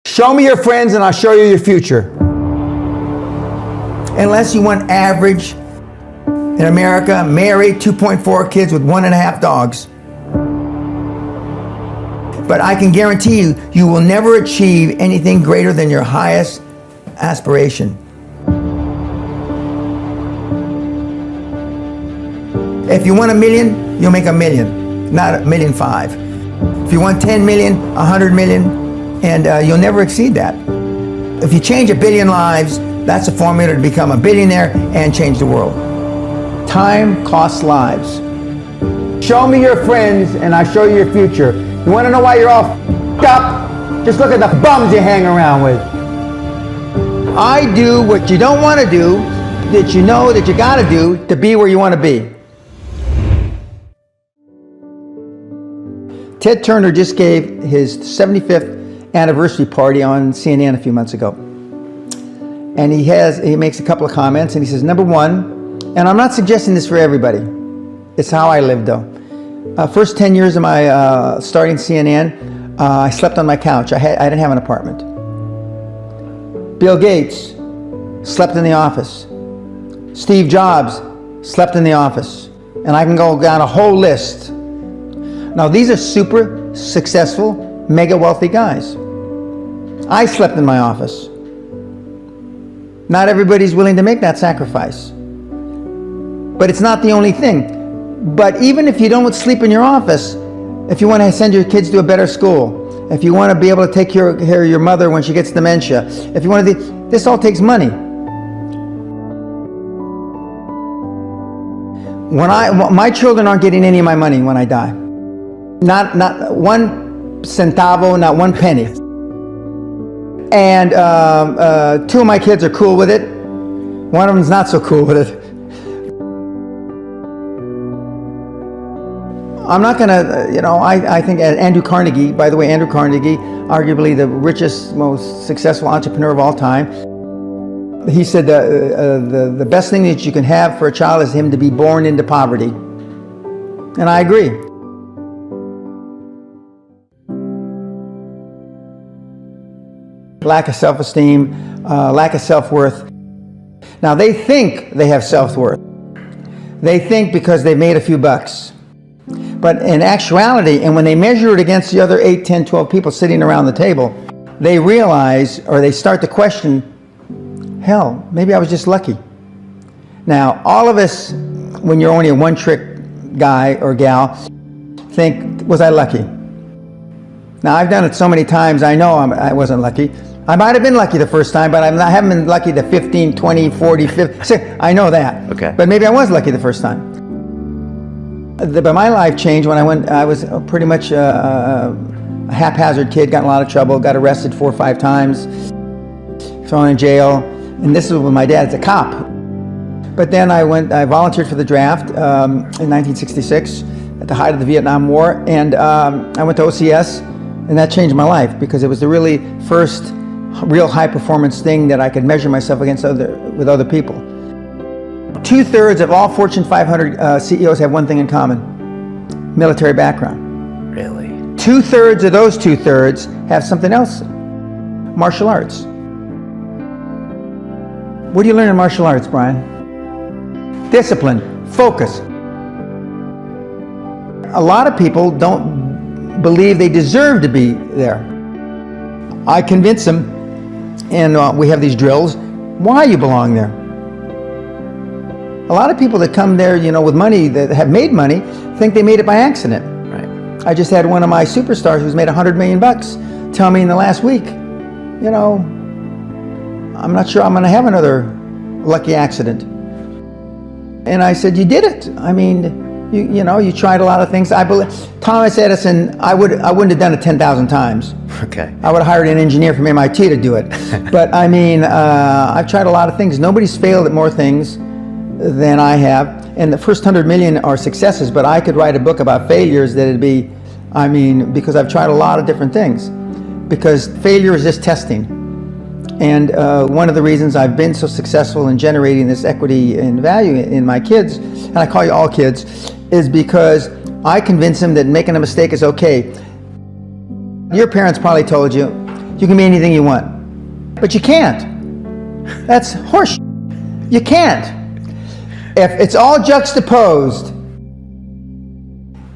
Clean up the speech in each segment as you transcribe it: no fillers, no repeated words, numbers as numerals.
Show me your friends and I'll show you your future. Unless you want average in America, married, 2.4 kids with 1.5 dogs. But I can guarantee you, you will never achieve anything greater than your highest aspiration. If you want $1 million, you'll make $1 million, not $1.5 million. If you want 10 million, 100 million, and you'll never exceed that. If you change 1 billion lives, that's a formula to become a billionaire and change the world. Time costs lives. Show me your friends and I'll show you your future. You want to know why you're all f***ed up? Just look at the bums you hang around with. I do what you don't want to do, that you know that you got to do to be where you want to be. Ted Turner just gave his 75th anniversary party on CNN a few months ago. And he makes a couple of comments and he says, number one, and I'm not suggesting this for everybody, it's how I live though. First 10 years of my starting CNN, I slept on my couch. I didn't have an apartment. Bill Gates slept in the office. Steve Jobs slept in the office. And I can go down a whole list. Now these are super successful, mega wealthy guys. I slept in my office. Not everybody's willing to make that sacrifice. But it's not the only thing. But even if you don't sleep in your office, if you want to send your kids to a better school, if you want to be able to take care of your mother when she gets dementia, if you want to, this all takes money. My children aren't getting any of my money when I die. Not one centavo, not one penny. And 2 of my kids are cool with it. One of them's not so cool with it. I'm not gonna, I think Andrew Carnegie, by the way, Andrew Carnegie, arguably the richest, most successful entrepreneur of all time, he said the best thing that you can have for a child is him to be born into poverty. And I agree. Lack of self-esteem, lack of self-worth. Now they think they have self-worth. They think because they've made a few bucks. But in actuality, and when they measure it against the other 8, 10, 12 people sitting around the table, they realize, or they start to question, hell, maybe I was just lucky. Now, all of us, when you're only a one-trick guy or gal, think, was I lucky? Now, I've done it so many times, I know I wasn't lucky. I might have been lucky the first time, but I haven't been lucky the 15, 20, 40, 50, I know that. Okay. But maybe I was lucky the first time. But my life changed when I was pretty much a haphazard kid, got in a lot of trouble, got arrested 4 or 5 times, thrown in jail, and this was when my dad's a cop. But then I volunteered for the draft in 1966 at the height of the Vietnam War, and I went to OCS, and that changed my life because it was the really first real high performance thing that I could measure myself against with other people. 2/3 of all Fortune 500 CEOs have one thing in common: military background. Really? 2/3 of those 2/3 have something else: martial arts. What do you learn in martial arts, Brian? Discipline, focus. A lot of people don't believe they deserve to be there. I convince them, and we have these drills, why you belong there. A lot of people that come there, with money, that have made money, think they made it by accident. Right. I just had one of my superstars who's made $100 million tell me in the last week, I'm not sure I'm going to have another lucky accident. And I said, you did it. I mean, you tried a lot of things. I believe Thomas Edison, I wouldn't have done it 10,000 times. Okay. I would have hired an engineer from MIT to do it. But I mean, I've tried a lot of things. Nobody's failed at more things than I have. And the first 100 million are successes, but I could write a book about failures that it'd be, because I've tried a lot of different things. Because failure is just testing. And one of the reasons I've been so successful in generating this equity and value in my kids, and I call you all kids, is because I convince them that making a mistake is okay. Your parents probably told you, You can be anything you want. But you can't. That's horse. You can't. If it's all juxtaposed.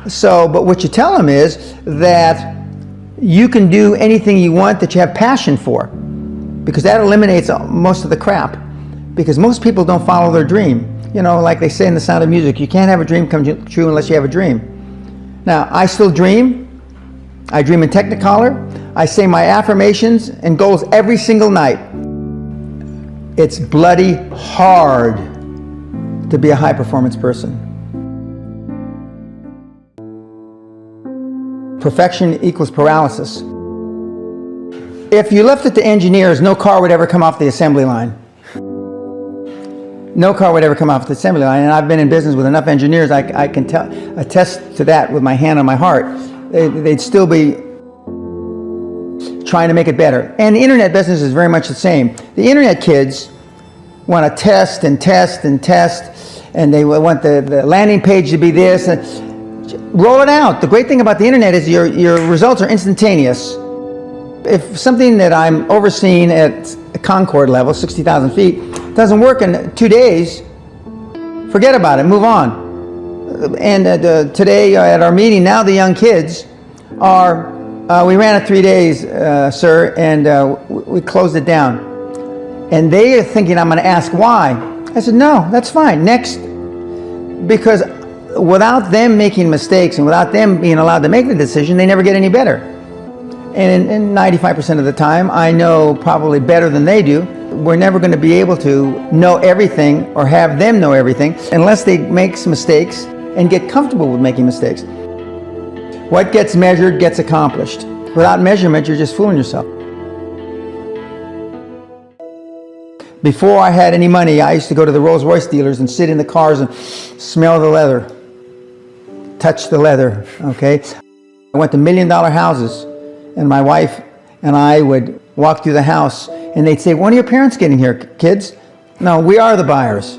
So, but what you tell them is that you can do anything you want that you have passion for, because that eliminates most of the crap. Because most people don't follow their dream. You know, like they say in The Sound of Music, you can't have a dream come true unless you have a dream. Now, I still dream. I dream in Technicolor. I say my affirmations and goals every single night. It's bloody hard to be a high-performance person. Perfection equals paralysis. If you left it to engineers, no car would ever come off the assembly line. No car would ever come off the assembly line, and I've been in business with enough engineers, I can attest to that with my hand on my heart. They'd still be trying to make it better. And the internet business is very much the same. The internet kids want to test and test and test, and they want the landing page to be this. Roll it out. The great thing about the internet is your results are instantaneous. If something that I'm overseeing at Concord level, 60,000 feet, doesn't work in 2 days, forget about it, move on. And today at our meeting, now the young kids are, we ran it 3 days, sir, and we closed it down. And they are thinking I'm going to ask why. I said, no, that's fine, next. Because without them making mistakes and without them being allowed to make the decision, they never get any better. And in 95% of the time, I know probably better than they do. We're never going to be able to know everything or have them know everything unless they make some mistakes and get comfortable with making mistakes. What gets measured gets accomplished. Without measurement, you're just fooling yourself. Before I had any money, I used to go to the Rolls-Royce dealers and sit in the cars and smell the leather, touch the leather, okay? I went to $1 million houses, and my wife and I would walk through the house, and they'd say, when are your parents getting here, kids? No, we are the buyers.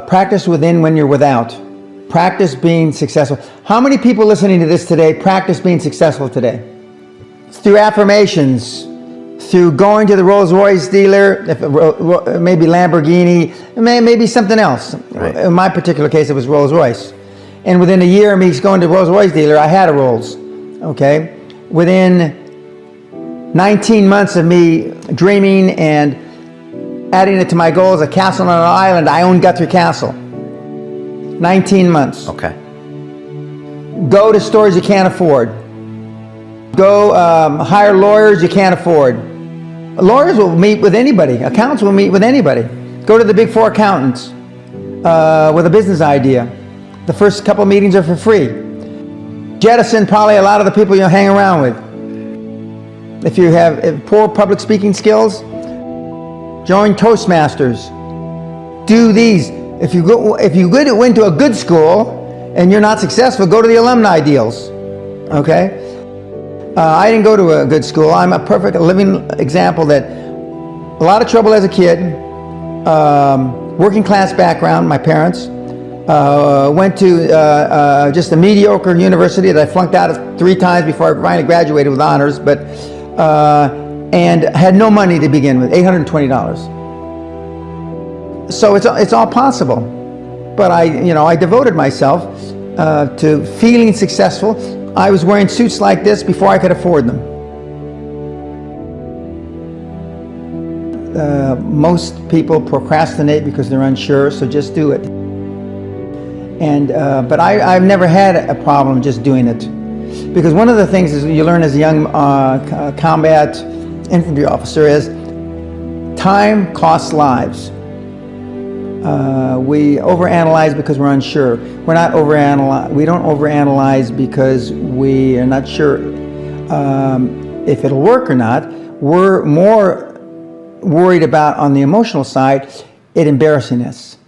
Practice within when you're without. Practice being successful. How many people listening to this today practice being successful today? Through affirmations, through going to the Rolls-Royce dealer, maybe Lamborghini, maybe something else. Right. In my particular case, it was Rolls-Royce. And within a year of me going to the Rolls-Royce dealer, I had a Rolls. Okay? Within 19 months of me dreaming and adding it to my goals, a castle on an island, I own Guthrie Castle. 19 months. Okay. Go to stores you can't afford. Go hire lawyers you can't afford. Lawyers will meet with anybody. Accountants will meet with anybody. Go to the big 4 accountants with a business idea. The first couple of meetings are for free. Jettison probably a lot of the people you'll hang around with. If you have poor public speaking skills, join Toastmasters. Do these. If you went to a good school and you're not successful, go to the alumni deals. Okay? I didn't go to a good school. I'm a perfect living example that a lot of trouble as a kid, working class background, my parents, went to just a mediocre university that I flunked out of 3 times before I finally graduated with honors, but and had no money to begin with, $820. So it's all possible, but I devoted myself to feeling successful. I was wearing suits like this before I could afford them. Most people procrastinate because they're unsure, so just do it. And but I've never had a problem just doing it, because one of the things is you learn as a young combat infantry officer is time costs lives. We overanalyze because we're unsure. We don't overanalyze because we are not sure if it'll work or not. We're more worried about, on the emotional side, it embarrassing us.